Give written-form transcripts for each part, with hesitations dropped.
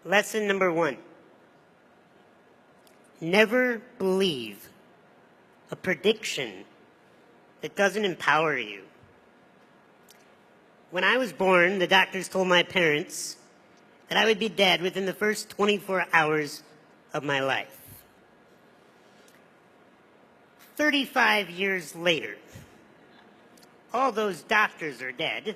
Lesson number 1. Never believe a prediction that doesn't empower you. When I was born, the doctors told my parents that I would be dead within the first 24 hours of my life. 35 years later, all those doctors are dead.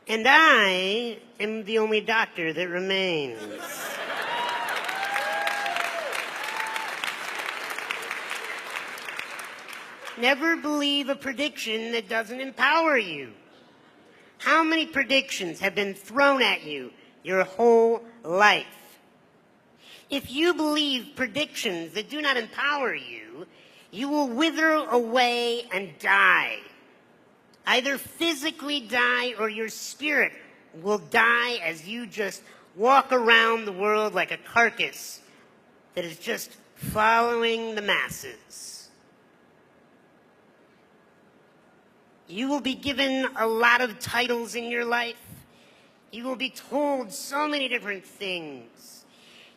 And I am the only doctor that remains. Never believe a prediction that doesn't empower you. How many predictions have been thrown at you your whole life? If you believe predictions that do not empower you, you will wither away and die. Either physically die or your spirit will die as you just walk around the world like a carcass that is just following the masses. You will be given a lot of titles in your life. You will be told so many different things.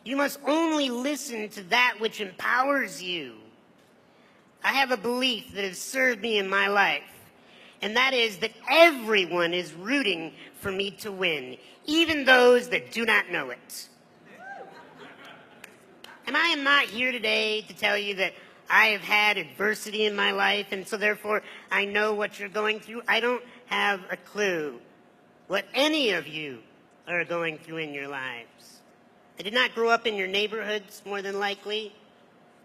You must only listen to that which empowers you. I have a belief that has served me in my life, and that is that everyone is rooting for me to win, even those that do not know it. And I am not here today to tell you that I have had adversity in my life, and so therefore I know what you're going through. I don't have a clue what any of you are going through in your lives. I did not grow up in your neighborhoods, more than likely.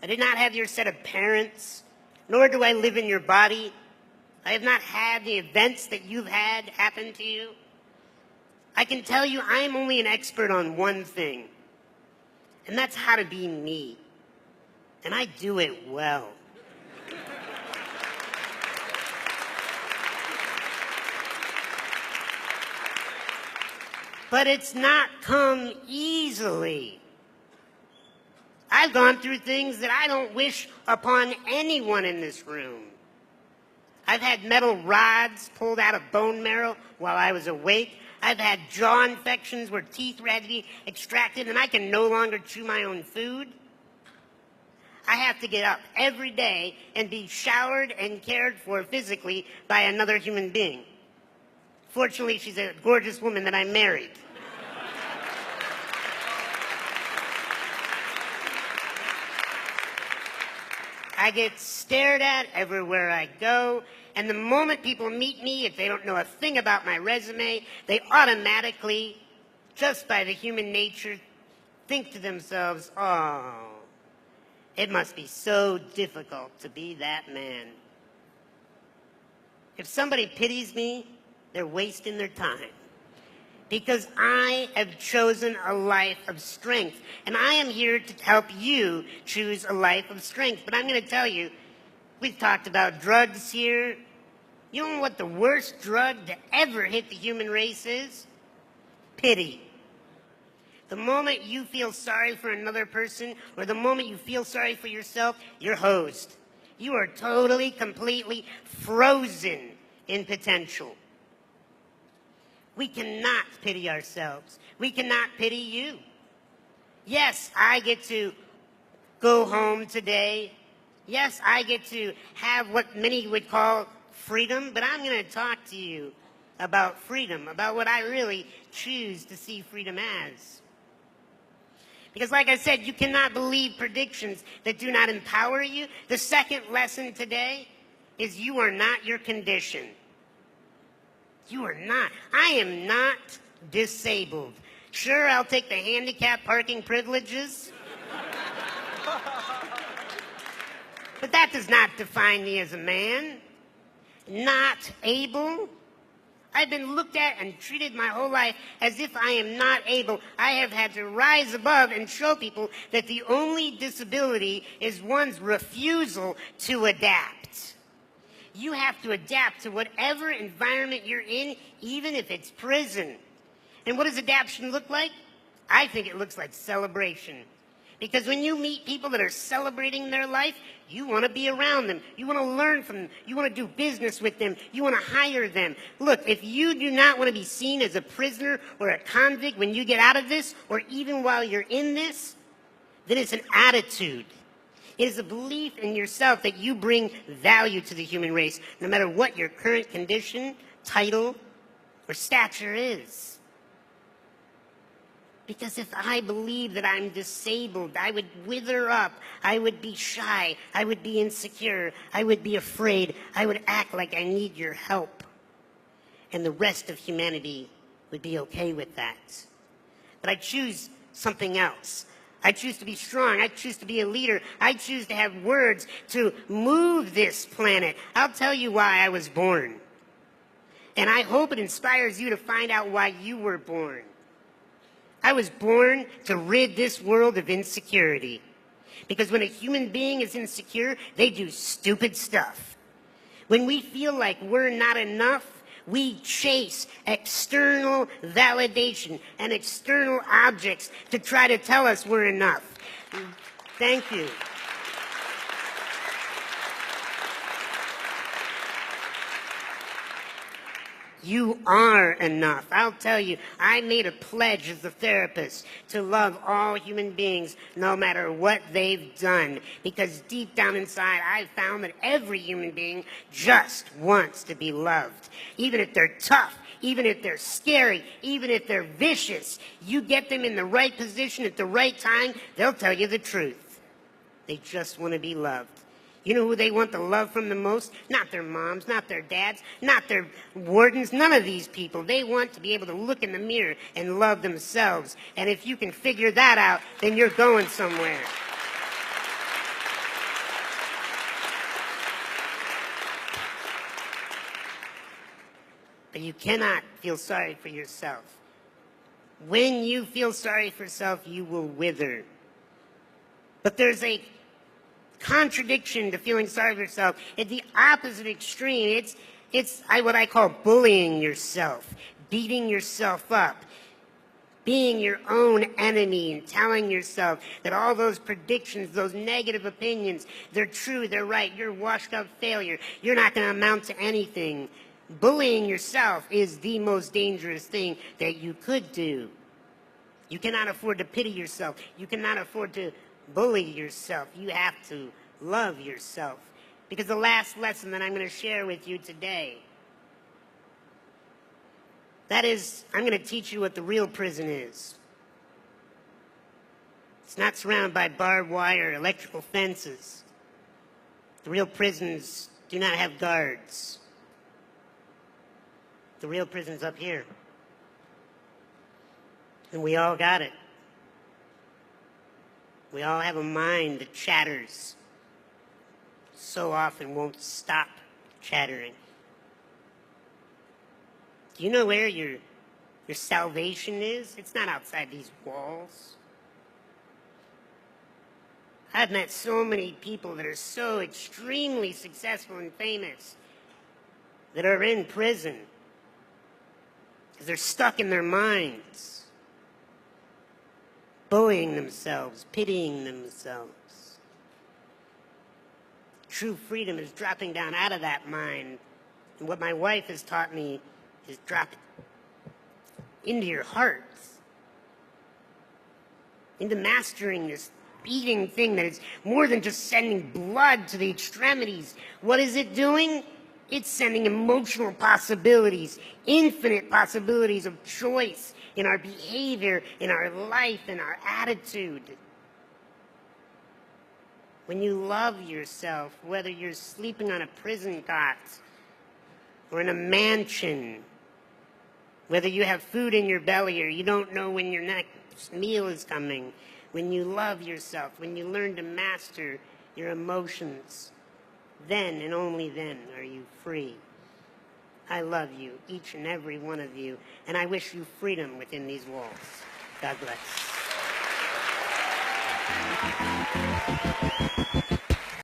I did not have your set of parents, nor do I live in your body. I have not had the events that you've had happen to you. I can tell you I am only an expert on one thing, and that's how to be me. And I do it well. But it's not come easily. I've gone through things that I don't wish upon anyone in this room. I've had metal rods pulled out of bone marrow while I was awake. I've had jaw infections where teeth had to be extracted and I can no longer chew my own food. I have to get up every day and be showered and cared for physically by another human being. Fortunately, she's a gorgeous woman that I married. I get stared at everywhere I go, and the moment people meet me, if they don't know a thing about my resume, they automatically, just by the human nature, think to themselves, oh, it must be so difficult to be that man. If somebody pities me, they're wasting their time. Because I have chosen a life of strength. And I am here to help you choose a life of strength. But I'm going to tell you, we've talked about drugs here. You know what the worst drug to ever hit the human race is? Pity. The moment you feel sorry for another person, or the moment you feel sorry for yourself, you're hosed. You are totally, completely frozen in potential. We cannot pity ourselves. We cannot pity you. Yes, I get to go home today. Yes, I get to have what many would call freedom, but I'm going to talk to you about freedom, about what I really choose to see freedom as. Because like I said, you cannot believe predictions that do not empower you. The second lesson today is you are not your condition. You are not. I am not disabled. Sure, I'll take the handicap parking privileges. But that does not define me as a man. Not able. I've been looked at and treated my whole life as if I am not able. I have had to rise above and show people that the only disability is one's refusal to adapt. You have to adapt to whatever environment you're in, even if it's prison. And what does adaptation look like? I think it looks like celebration. Because when you meet people that are celebrating their life, you want to be around them. You want to learn from them. You want to do business with them. You want to hire them. Look, if you do not want to be seen as a prisoner or a convict when you get out of this, or even while you're in this, then it's an attitude. It is a belief in yourself that you bring value to the human race, no matter what your current condition, title, or stature is. Because if I believe that I'm disabled, I would wither up, I would be shy, I would be insecure, I would be afraid, I would act like I need your help. And the rest of humanity would be okay with that. But I choose something else. I choose to be strong. I choose to be a leader. I choose to have words to move this planet. I'll tell you why I was born. And I hope it inspires you to find out why you were born. I was born to rid this world of insecurity. Because when a human being is insecure, they do stupid stuff. When we feel like we're not enough, we chase external validation and external objects to try to tell us we're enough. Thank you. You are enough. I'll tell you, I made a pledge as a therapist to love all human beings no matter what they've done. Because deep down inside, I've found that every human being just wants to be loved. Even if they're tough, even if they're scary, even if they're vicious, you get them in the right position at the right time, they'll tell you the truth. They just want to be loved. You know who they want the love from the most? Not their moms, not their dads, not their wardens, none of these people. They want to be able to look in the mirror and love themselves. And if you can figure that out, then you're going somewhere. But you cannot feel sorry for yourself. When you feel sorry for yourself, you will wither. But there's a contradiction to feeling sorry for yourself. At the opposite extreme, it's what I call bullying yourself, beating yourself up, being your own enemy and telling yourself that all those predictions, those negative opinions, they're true, they're right, you're a washed up failure, you're not going to amount to anything. Bullying yourself is the most dangerous thing that you could do. You cannot afford to pity yourself. You cannot afford to bully yourself. You have to love yourself. Because the last lesson that I'm going to share with you today, that is, I'm going to teach you what the real prison is. It's not surrounded by barbed wire or electrical fences. The real prisons do not have guards. The real prison's up here. And we all got it. We all have a mind that chatters. So often won't stop chattering. Do you know where your salvation is? It's not outside these walls. I've met so many people that are so extremely successful and famous that are in prison because they're stuck in their minds, bullying themselves, pitying themselves. True freedom is dropping down out of that mind. And what my wife has taught me is drop into your heart, into mastering this beating thing that is more than just sending blood to the extremities. What is it doing? It's sending emotional possibilities, infinite possibilities of choice in our behavior, in our life, in our attitude. When you love yourself, whether you're sleeping on a prison cot or in a mansion, whether you have food in your belly or you don't know when your next meal is coming, when you love yourself, when you learn to master your emotions, then and only then are you free. I love you, each and every one of you, and I wish you freedom within these walls. God bless.